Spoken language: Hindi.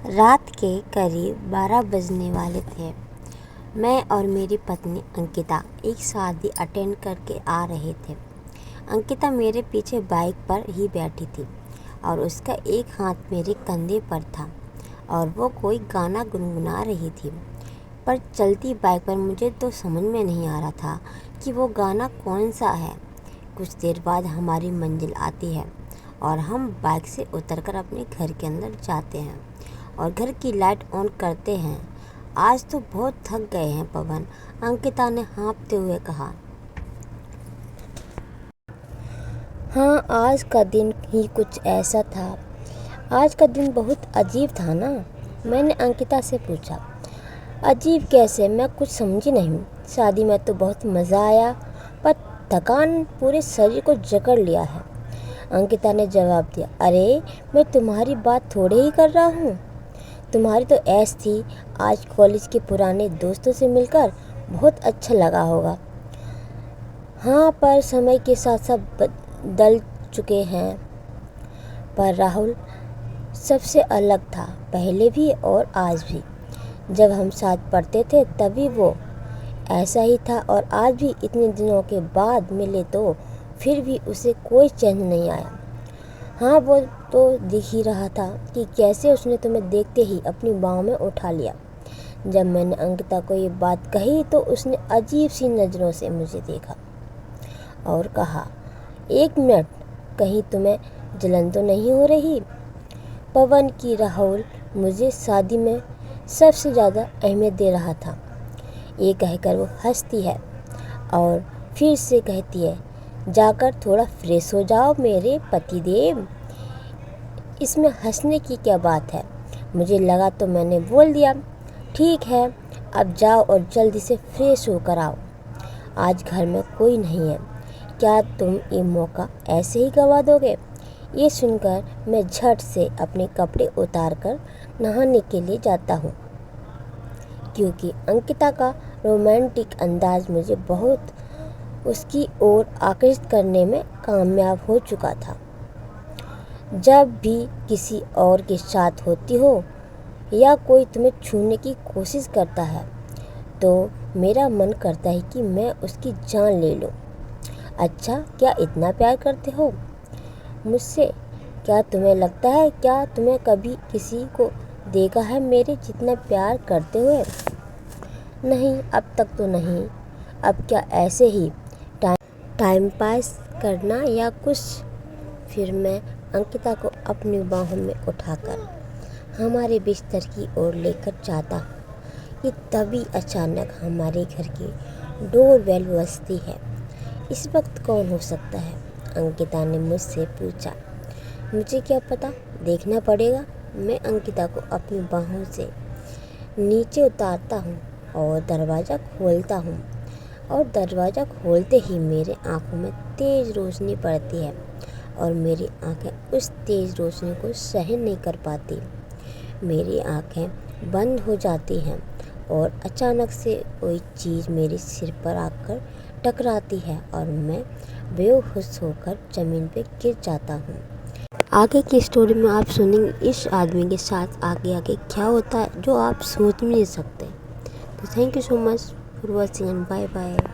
रात के करीब 12 बजने वाले थे। मैं और मेरी पत्नी अंकिता एक शादी अटेंड करके आ रहे थे। अंकिता मेरे पीछे बाइक पर ही बैठी थी और उसका एक हाथ मेरे कंधे पर था और वो कोई गाना गुनगुना रही थी। पर चलती बाइक पर मुझे तो समझ में नहीं आ रहा था कि वो गाना कौन सा है। कुछ देर बाद हमारी मंजिल आती है और हम बाइक से उतरकर अपने घर के अंदर जाते हैं और घर की लाइट ऑन करते हैं। आज तो बहुत थक गए हैं पवन, अंकिता ने हाँफते हुए कहा। हाँ, आज का दिन ही कुछ ऐसा था। आज का दिन बहुत अजीब था ना? मैंने अंकिता से पूछा। अजीब कैसे? मैं कुछ समझी नहीं। शादी में तो बहुत मज़ा आया, पर थकान पूरे शरीर को जकड़ लिया है। अंकिता ने जवाब दिया, अरे मैं तुम्हारी बात थोड़े ही कर रहा हूँ। तुम्हारी तो ऐश थी। आज कॉलेज के पुराने दोस्तों से मिलकर बहुत अच्छा लगा होगा। हाँ, पर समय के साथ सब बदल चुके हैं। पर राहुल सबसे अलग था, पहले भी और आज भी। जब हम साथ पढ़ते थे तभी वो ऐसा ही था और आज भी इतने दिनों के बाद मिले तो फिर भी उसे कोई चेंज नहीं आया। हाँ, वो तो दिख ही रहा था कि कैसे उसने तुम्हें देखते ही अपनी बाहों में उठा लिया। जब मैंने अंकिता को ये बात कही तो उसने अजीब सी नज़रों से मुझे देखा और कहा, एक मिनट, कहीं तुम्हें जलन तो नहीं हो रही? पवन की राहुल मुझे शादी में सबसे ज़्यादा अहमियत दे रहा था। ये कहकर वो हंसती है और फिर से कहती है, जाकर थोड़ा फ्रेश हो जाओ मेरे पतिदेव। इसमें हंसने की क्या बात है? मुझे लगा तो मैंने बोल दिया। ठीक है, अब जाओ और जल्दी से फ्रेश होकर आओ। आज घर में कोई नहीं है। क्या तुम ये मौका ऐसे ही गंवा दोगे? ये सुनकर मैं झट से अपने कपड़े उतार कर नहाने के लिए जाता हूँ, क्योंकि अंकिता का रोमांटिक अंदाज मुझे बहुत उसकी ओर आकर्षित करने में कामयाब हो चुका था। जब भी किसी और के साथ होती हो या कोई तुम्हें छूने की कोशिश करता है तो मेरा मन करता है कि मैं उसकी जान ले लूं। अच्छा, क्या इतना प्यार करते हो मुझसे? क्या तुम्हें लगता है, क्या तुम्हें कभी किसी को देखा है मेरे जितना प्यार करते हुए? नहीं, अब तक तो नहीं। अब क्या ऐसे ही टाइम पास करना या कुछ? फिर मैं अंकिता को अपनी बाहों में उठाकर हमारे बिस्तर की ओर लेकर जाता हूँ कि तभी अचानक हमारे घर की डोरबेल बजती है। इस वक्त कौन हो सकता है? अंकिता ने मुझसे पूछा। मुझे क्या पता, देखना पड़ेगा। मैं अंकिता को अपनी बाहों से नीचे उतारता हूँ और दरवाज़ा खोलता हूँ और दरवाज़ा खोलते ही मेरे आँखों में तेज़ रोशनी पड़ती है और मेरी आँखें उस तेज़ रोशनी को सहन नहीं कर पाती। मेरी आँखें बंद हो जाती हैं और अचानक से कोई चीज़ मेरे सिर पर आकर टकराती है और मैं बेहोश होकर ज़मीन पर गिर जाता हूँ। आगे की स्टोरी में आप सुनेंगे इस आदमी के साथ आगे आगे क्या होता है जो आप सोच भी नहीं सकते। तो thank you so much for watching and bye bye.